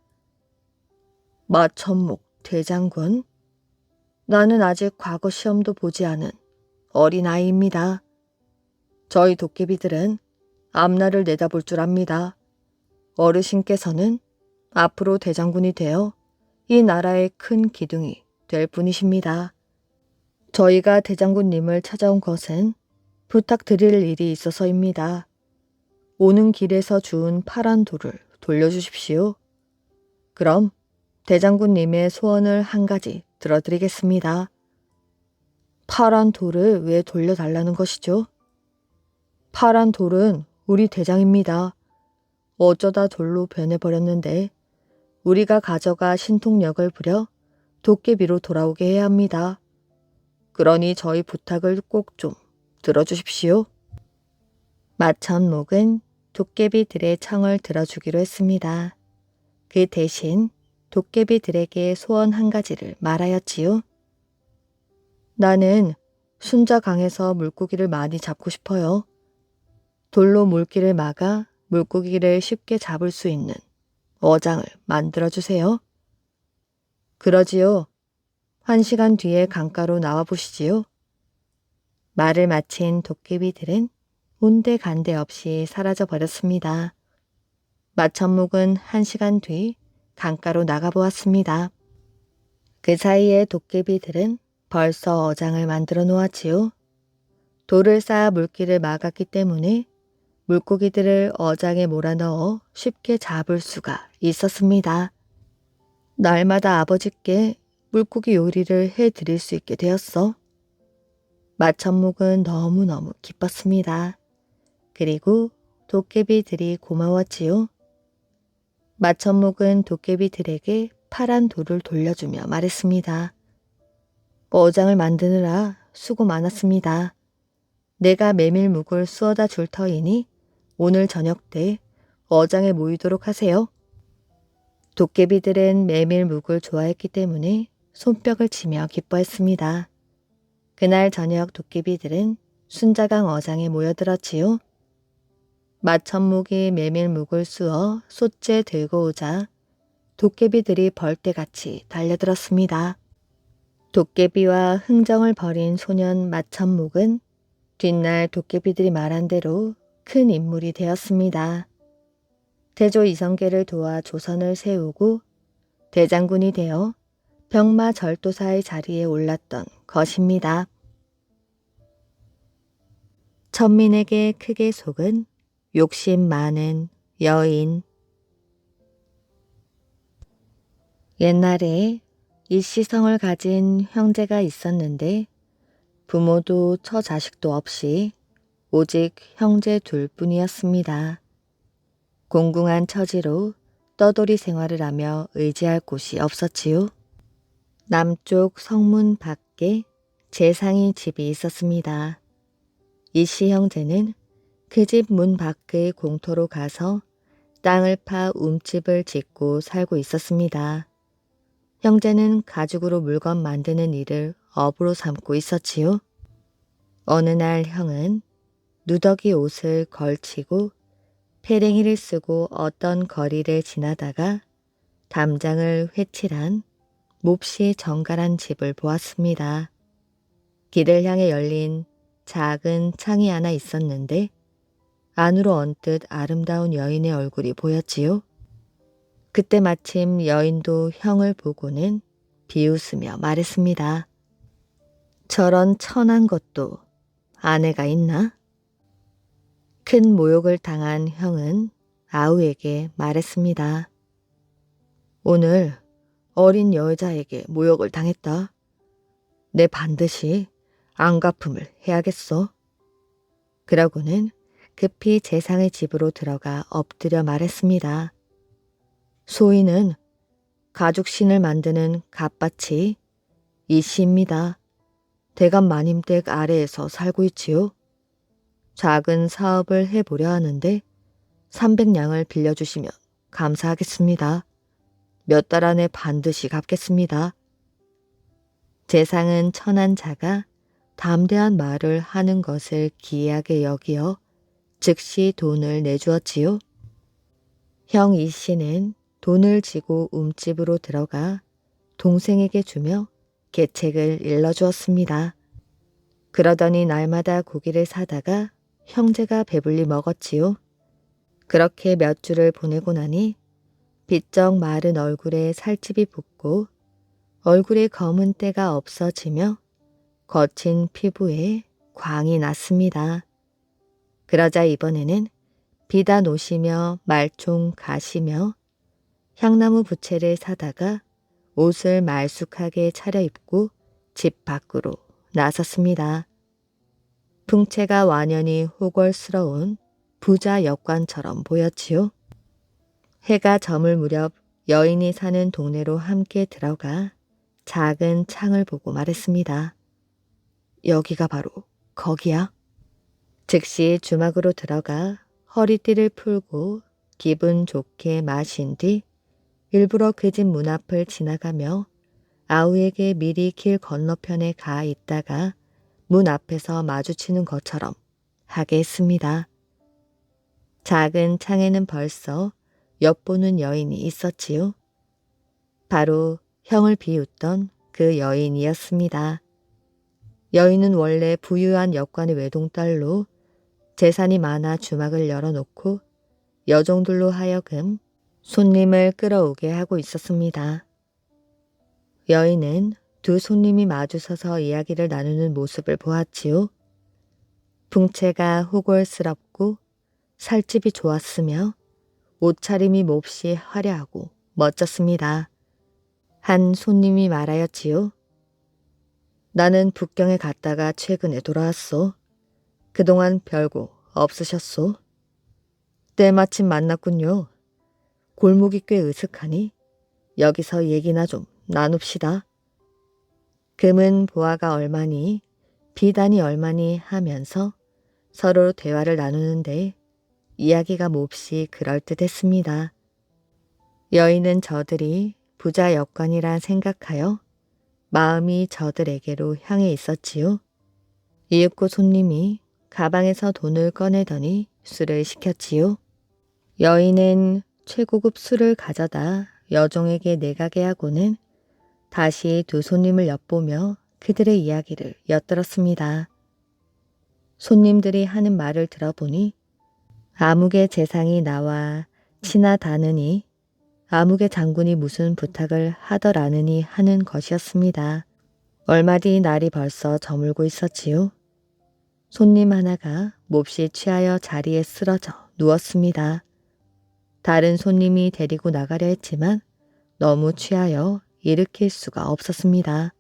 마천목 대장군? 나는 아직 과거 시험도 보지 않은 어린아이입니다. 저희 도깨비들은 앞날을 내다볼 줄 압니다. 어르신께서는 앞으로 대장군이 되어 이 나라의 큰 기둥이 될 분이십니다. 저희가 대장군님을 찾아온 것은 부탁드릴 일이 있어서입니다. 오는 길에서 주운 파란 돌을 돌려주십시오. 그럼 대장군님의 소원을 한 가지 들어드리겠습니다. 파란 돌을 왜 돌려달라는 것이죠? 파란 돌은 우리 대장입니다. 어쩌다 돌로 변해버렸는데 우리가 가져가 신통력을 부려 도깨비로 돌아오게 해야 합니다. 그러니 저희 부탁을 꼭 좀 들어주십시오. 마천목은 도깨비들의 청을 들어주기로 했습니다. 그 대신 도깨비들에게 소원 한 가지를 말하였지요. 나는 순자강에서 물고기를 많이 잡고 싶어요. 돌로 물길을 막아 물고기를 쉽게 잡을 수 있는 어장을 만들어주세요. 그러지요. 1시간 뒤에 강가로 나와 보시지요. 말을 마친 도깨비들은 온데간데 없이 사라져 버렸습니다. 마천목은 1시간 뒤 강가로 나가보았습니다. 그 사이에 도깨비들은 벌써 어장을 만들어 놓았지요. 돌을 쌓아 물길을 막았기 때문에 물고기들을 어장에 몰아넣어 쉽게 잡을 수가 있었습니다. 날마다 아버지께 물고기 요리를 해드릴 수 있게 되었어. 마천목은 너무너무 기뻤습니다. 그리고 도깨비들이 고마웠지요. 마천목은 도깨비들에게 파란 돌을 돌려주며 말했습니다. 어장을 만드느라 수고 많았습니다. 내가 메밀묵을 쑤어다 줄 터이니 오늘 저녁 때 어장에 모이도록 하세요. 도깨비들은 메밀묵을 좋아했기 때문에 손뼉을 치며 기뻐했습니다. 그날 저녁 도깨비들은 순자강 어장에 모여들었지요. 마천목이 메밀묵을 쑤어 솥째 들고 오자 도깨비들이 벌떼같이 달려들었습니다. 도깨비와 흥정을 벌인 소년 마천목은 뒷날 도깨비들이 말한 대로 큰 인물이 되었습니다. 태조 이성계를 도와 조선을 세우고 대장군이 되어 병마 절도사의 자리에 올랐던 것입니다. 천민에게 크게 속은 욕심 많은 여인. 옛날에 일시성을 가진 형제가 있었는데 부모도 처자식도 없이 오직 형제 둘뿐이었습니다. 공궁한 처지로 떠돌이 생활을 하며 의지할 곳이 없었지요. 남쪽 성문 밖에 재상이 집이 있었습니다. 이씨 형제는 그 집 문 밖의 공터로 가서 땅을 파 움집을 짓고 살고 있었습니다. 형제는 가죽으로 물건 만드는 일을 업으로 삼고 있었지요. 어느 날 형은 누더기 옷을 걸치고 패랭이를 쓰고 어떤 거리를 지나다가 담장을 회칠한 몹시 정갈한 집을 보았습니다. 길을 향해 열린 작은 창이 하나 있었는데 안으로 언뜻 아름다운 여인의 얼굴이 보였지요. 그때 마침 여인도 형을 보고는 비웃으며 말했습니다. 저런 천한 것도 아내가 있나? 큰 모욕을 당한 형은 아우에게 말했습니다. 오늘 어린 여자에게 모욕을 당했다. 내 반드시 안갚음을 해야겠어. 그러고는 급히 재상의 집으로 들어가 엎드려 말했습니다. 소인은 가죽신을 만드는 갓밭이 이씨입니다. 대감 마님댁 아래에서 살고 있지요. 작은 사업을 해보려 하는데 300냥을 빌려주시면 감사하겠습니다. 몇 달 안에 반드시 갚겠습니다. 재상은 천한 자가 담대한 말을 하는 것을 기이하게 여기어 즉시 돈을 내주었지요. 형 이씨는 돈을 지고 움집으로 들어가 동생에게 주며 계책을 일러주었습니다. 그러더니 날마다 고기를 사다가 형제가 배불리 먹었지요. 그렇게 몇 주를 보내고 나니 비쩍 마른 얼굴에 살집이 붙고 얼굴에 검은 때가 없어지며 거친 피부에 광이 났습니다. 그러자 이번에는 비다 노시며 말총 가시며 향나무 부채를 사다가 옷을 말쑥하게 차려입고 집 밖으로 나섰습니다. 풍채가 완연히 호걸스러운 부자 역관처럼 보였지요. 해가 저물 무렵 여인이 사는 동네로 함께 들어가 작은 창을 보고 말했습니다. 여기가 바로 거기야. 즉시 주막으로 들어가 허리띠를 풀고 기분 좋게 마신 뒤 일부러 그 집 문 앞을 지나가며 아우에게 미리 길 건너편에 가 있다가 문 앞에서 마주치는 것처럼 하게 했습니다. 작은 창에는 벌써 엿보는 여인이 있었지요. 바로 형을 비웃던 그 여인이었습니다. 여인은 원래 부유한 역관의 외동딸로 재산이 많아 주막을 열어놓고 여종들로 하여금 손님을 끌어오게 하고 있었습니다. 여인은 두 손님이 마주서서 이야기를 나누는 모습을 보았지요. 풍채가 호골스럽고 살집이 좋았으며 옷차림이 몹시 화려하고 멋졌습니다. 한 손님이 말하였지요. 나는 북경에 갔다가 최근에 돌아왔소. 그동안 별거 없으셨소? 때마침 만났군요. 골목이 꽤 으슥하니 여기서 얘기나 좀 나눕시다. 금은 보화가 얼마니 비단이 얼마니 하면서 서로 대화를 나누는데 이야기가 몹시 그럴듯했습니다. 여인은 저들이 부자 역관이라 생각하여 마음이 저들에게로 향해 있었지요. 이윽고 손님이 가방에서 돈을 꺼내더니 술을 시켰지요. 여인은 최고급 술을 가져다 여종에게 내가게 하고는 다시 두 손님을 엿보며 그들의 이야기를 엿들었습니다. 손님들이 하는 말을 들어보니 아무개 재상이 나와 친하다느니 아무개 장군이 무슨 부탁을 하더라느니 하는 것이었습니다. 얼마 뒤 날이 벌써 저물고 있었지요. 손님 하나가 몹시 취하여 자리에 쓰러져 누웠습니다. 다른 손님이 데리고 나가려 했지만 너무 취하여 일으킬 수가 없었습니다.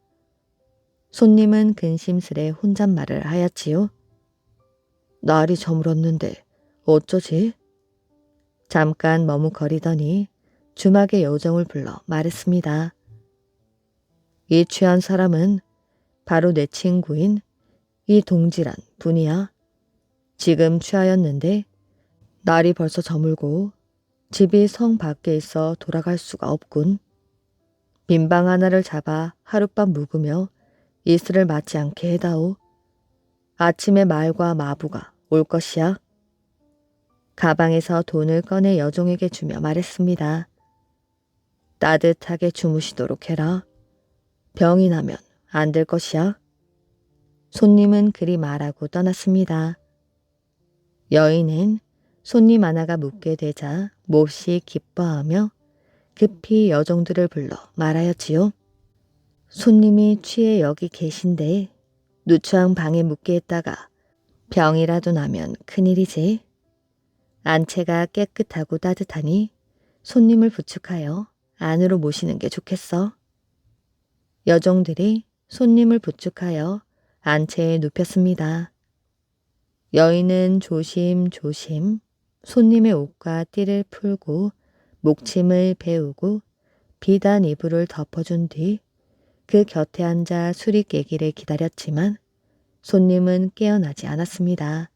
손님은 근심스레 혼잣말을 하였지요. 날이 저물었는데 어쩌지? 잠깐 머뭇거리더니 주막의 여종을 불러 말했습니다. 이 취한 사람은 바로 내 친구인 이 동지란 분이야. 지금 취하였는데 날이 벌써 저물고 집이 성 밖에 있어 돌아갈 수가 없군. 빈방 하나를 잡아 하룻밤 묵으며 이슬을 맞지 않게 해다오. 아침에 말과 마부가 올 것이야. 가방에서 돈을 꺼내 여종에게 주며 말했습니다. 따뜻하게 주무시도록 해라. 병이 나면 안 될 것이야. 손님은 그리 말하고 떠났습니다. 여인은 손님 하나가 묵게 되자 몹시 기뻐하며 급히 여종들을 불러 말하였지요. 손님이 취해 여기 계신데 누추한 방에 묵게 했다가 병이라도 나면 큰일이지. 안채가 깨끗하고 따뜻하니 손님을 부축하여 안으로 모시는 게 좋겠어. 여종들이 손님을 부축하여 안채에 눕혔습니다. 여인은 조심조심 손님의 옷과 띠를 풀고 목침을 베우고 비단 이불을 덮어준 뒤 그 곁에 앉아 술이 깨기를 기다렸지만 손님은 깨어나지 않았습니다.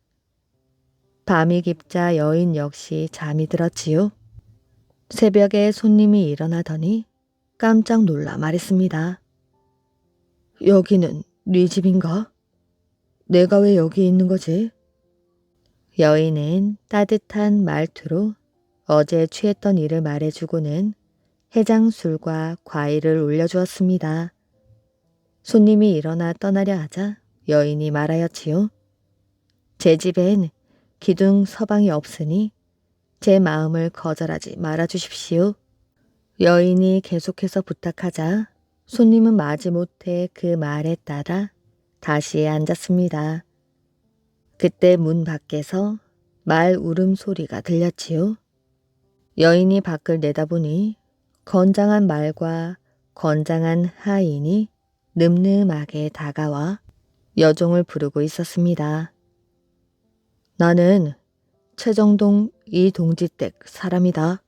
밤이 깊자 여인 역시 잠이 들었지요. 새벽에 손님이 일어나더니 깜짝 놀라 말했습니다. 여기는 네 집인가? 내가 왜 여기 있는 거지? 여인은 따뜻한 말투로 어제 취했던 일을 말해주고는 해장술과 과일을 올려주었습니다. 손님이 일어나 떠나려 하자 여인이 말하였지요. 제 집엔 기둥 서방이 없으니 제 마음을 거절하지 말아주십시오. 여인이 계속해서 부탁하자 손님은 마지못해 그 말에 따라 다시 앉았습니다. 그때 문 밖에서 말 울음소리가 들렸지요. 여인이 밖을 내다보니 건장한 말과 건장한 하인이 늠름하게 다가와 여종을 부르고 있었습니다. 나는 최정동 이동지댁 사람이다.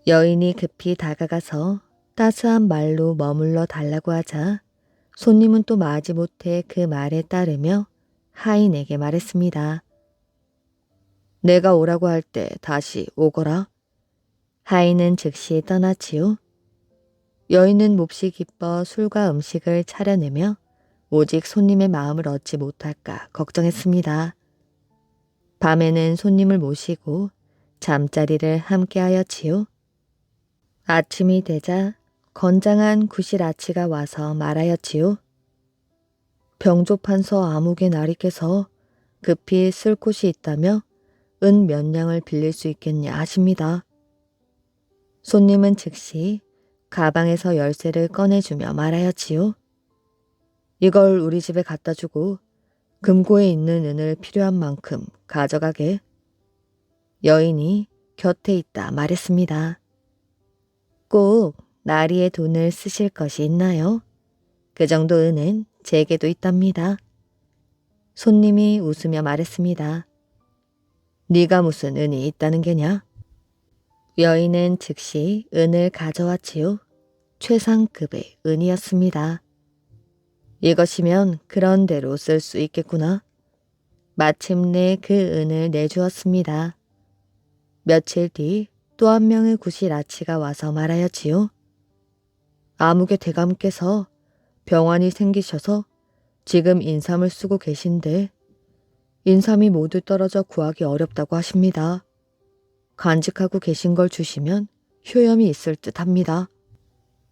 여인이 급히 다가가서 따스한 말로 머물러 달라고 하자 손님은 또 마지못해 그 말에 따르며 하인에게 말했습니다. 내가 오라고 할 때 다시 오거라. 하인은 즉시 떠났지요. 여인은 몹시 기뻐 술과 음식을 차려내며 오직 손님의 마음을 얻지 못할까 걱정했습니다. 밤에는 손님을 모시고 잠자리를 함께 하였지요. 아침이 되자 건장한 구실아치가 와서 말하였지요. 병조판서 아무개 나리께서 급히 쓸 곳이 있다며 은 몇 냥을 빌릴 수 있겠냐 하십니다. 손님은 즉시 가방에서 열쇠를 꺼내주며 말하였지요. 이걸 우리 집에 갖다 주고 금고에 있는 은을 필요한 만큼 가져가게. 여인이 곁에 있다 말했습니다. 꼭 나리의 돈을 쓰실 것이 있나요? 그 정도 은은 제게도 있답니다. 손님이 웃으며 말했습니다. 네가 무슨 은이 있다는 게냐? 여인은 즉시 은을 가져왔지요. 최상급의 은이었습니다. 이것이면 그런 대로 쓸 수 있겠구나. 마침내 그 은을 내주었습니다. 며칠 뒤 또 한 명의 구실아치가 와서 말하였지요. 아무개 대감께서 병환이 생기셔서 지금 인삼을 쓰고 계신데 인삼이 모두 떨어져 구하기 어렵다고 하십니다. 간직하고 계신 걸 주시면 효염이 있을 듯 합니다.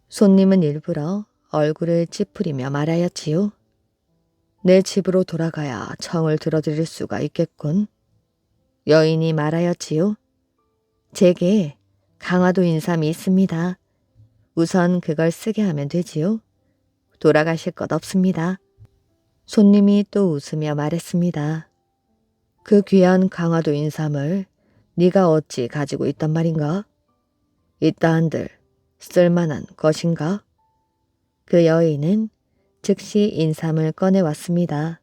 손님은 일부러 얼굴을 찌푸리며 말하였지요. 내 집으로 돌아가야 청을 들어드릴 수가 있겠군. 여인이 말하였지요. 제게 강화도 인삼이 있습니다. 우선 그걸 쓰게 하면 되지요. 돌아가실 것 없습니다. 손님이 또 웃으며 말했습니다. 그 귀한 강화도 인삼을 네가 어찌 가지고 있단 말인가? 있다 한들 쓸만한 것인가? 그 여인은 즉시 인삼을 꺼내왔습니다.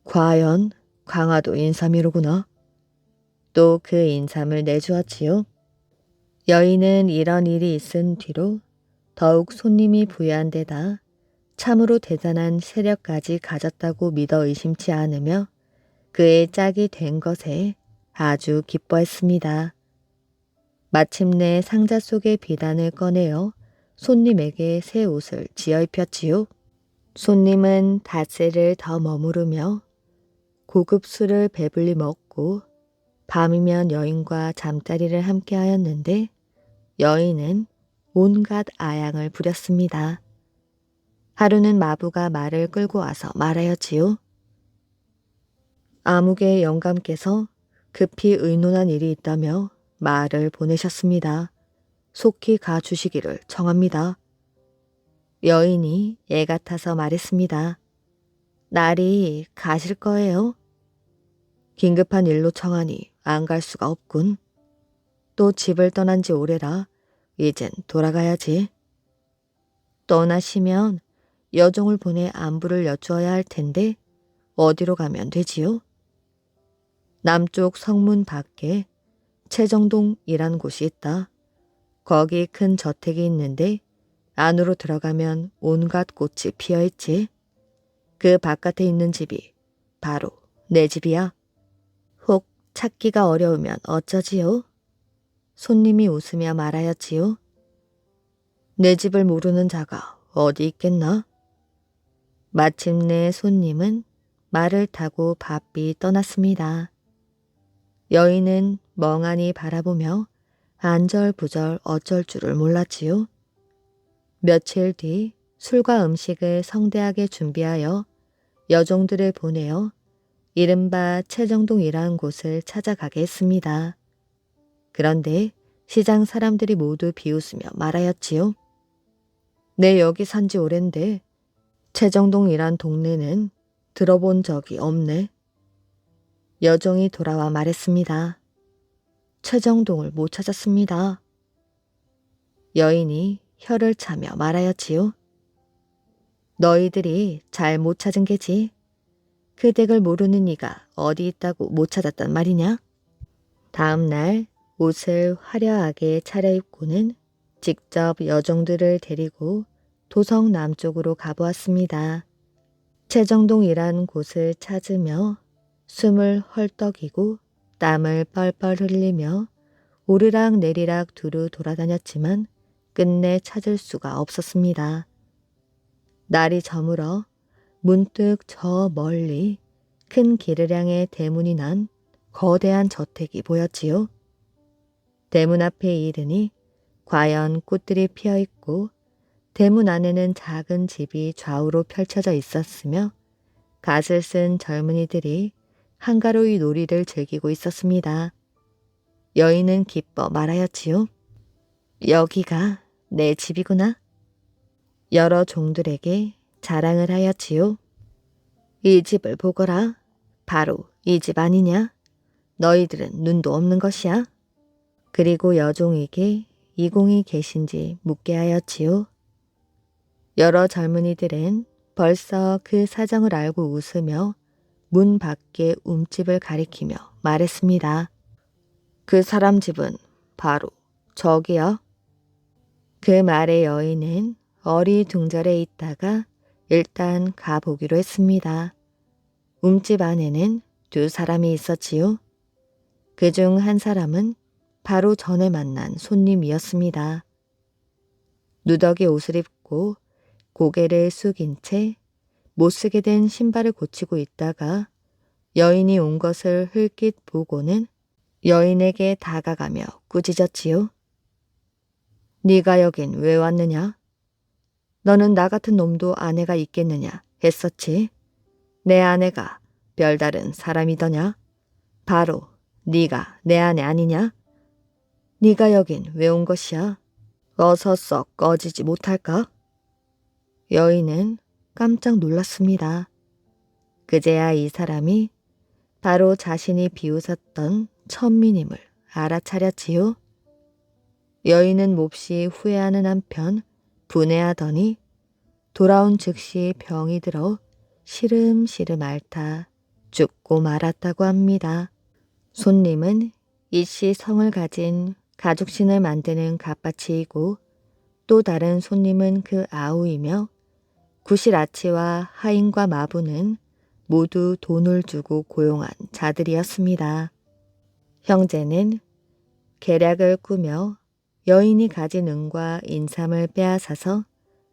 과연 강화도 인삼이로구나. 또 그 인삼을 내주었지요. 여인은 이런 일이 있은 뒤로 더욱 손님이 부유한 데다 참으로 대단한 세력까지 가졌다고 믿어 의심치 않으며 그의 짝이 된 것에 아주 기뻐했습니다. 마침내 상자 속의 비단을 꺼내어 손님에게 새 옷을 지어 입혔지요. 손님은 닷새를 더 머무르며 고급 술을 배불리 먹고 밤이면 여인과 잠자리를 함께 하였는데 여인은 온갖 아양을 부렸습니다. 하루는 마부가 말을 끌고 와서 말하였지요. 아무개 영감께서 급히 의논한 일이 있다며 말을 보내셨습니다. 속히 가주시기를 청합니다. 여인이 애 같아서 말했습니다. 날이 가실 거예요? 긴급한 일로 청하니 안 갈 수가 없군. 또 집을 떠난 지 오래라 이젠 돌아가야지. 떠나시면 여종을 보내 안부를 여쭈어야 할 텐데 어디로 가면 되지요? 남쪽 성문 밖에 채정동이란 곳이 있다. 거기 큰 저택이 있는데 안으로 들어가면 온갖 꽃이 피어있지. 그 바깥에 있는 집이 바로 내 집이야. 혹 찾기가 어려우면 어쩌지요? 손님이 웃으며 말하였지요. 내 집을 모르는 자가 어디 있겠나? 마침내 손님은 말을 타고 바삐 떠났습니다. 여인은 멍하니 바라보며 안절부절 어쩔 줄을 몰랐지요. 며칠 뒤 술과 음식을 성대하게 준비하여 여종들을 보내어 이른바 채정동이라는 곳을 찾아가게 했습니다. 그런데 시장 사람들이 모두 비웃으며 말하였지요. 내 여기 산지 오랜데 채정동이란 동네는 들어본 적이 없네. 여종이 돌아와 말했습니다. 채정동을 못 찾았습니다. 여인이 혀를 차며 말하였지요. 너희들이 잘 못 찾은 게지. 그 댁을 모르는 이가 어디 있다고 못 찾았단 말이냐? 다음 날 옷을 화려하게 차려입고는 직접 여종들을 데리고 도성 남쪽으로 가보았습니다. 채정동이란 곳을 찾으며 숨을 헐떡이고 땀을 뻘뻘 흘리며 오르락 내리락 두루 돌아다녔지만 끝내 찾을 수가 없었습니다. 날이 저물어 문득 저 멀리 큰 길을 향해 대문이 난 거대한 저택이 보였지요. 대문 앞에 이르니 과연 꽃들이 피어 있고 대문 안에는 작은 집이 좌우로 펼쳐져 있었으며 갓을 쓴 젊은이들이 한가로이 놀이를 즐기고 있었습니다. 여인은 기뻐 말하였지요. 여기가 내 집이구나. 여러 종들에게 자랑을 하였지요. 이 집을 보거라. 바로 이 집 아니냐? 너희들은 눈도 없는 것이야. 그리고 여종에게 이공이 계신지 묻게 하였지요. 여러 젊은이들은 벌써 그 사정을 알고 웃으며 문 밖에 움집을 가리키며 말했습니다. 그 사람 집은 바로 저기요. 그 말에 여인은 어리둥절해 있다가 일단 가보기로 했습니다. 움집 안에는 두 사람이 있었지요. 그중 한 사람은 바로 전에 만난 손님이었습니다. 누더기 옷을 입고 고개를 숙인 채 못쓰게 된 신발을 고치고 있다가 여인이 온 것을 흘낏 보고는 여인에게 다가가며 꾸짖었지요. 네가 여긴 왜 왔느냐? 너는 나 같은 놈도 아내가 있겠느냐 했었지. 내 아내가 별다른 사람이더냐? 바로 네가 내 아내 아니냐? 네가 여긴 왜 온 것이야? 어서 썩 꺼지지 못할까? 여인은 깜짝 놀랐습니다. 그제야 이 사람이 바로 자신이 비웃었던 천민임을 알아차렸지요. 여인은 몹시 후회하는 한편 분해하더니 돌아온 즉시 병이 들어 시름시름 앓다 죽고 말았다고 합니다. 손님은 이씨 성을 가진 가죽신을 만드는 갑바치이고 또 다른 손님은 그 아우이며 구실아치와 하인과 마부는 모두 돈을 주고 고용한 자들이었습니다. 형제는 계략을 꾸며 여인이 가진 은과 인삼을 빼앗아서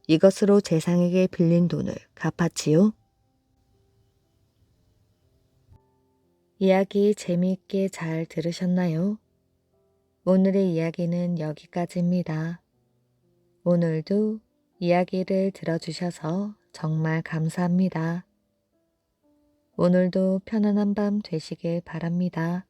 이것으로 재상에게 빌린 돈을 갚았지요. 이야기 재미있게 잘 들으셨나요? 오늘의 이야기는 여기까지입니다. 오늘도 이야기를 들어주셔서 정말 감사합니다. 오늘도 편안한 밤 되시길 바랍니다.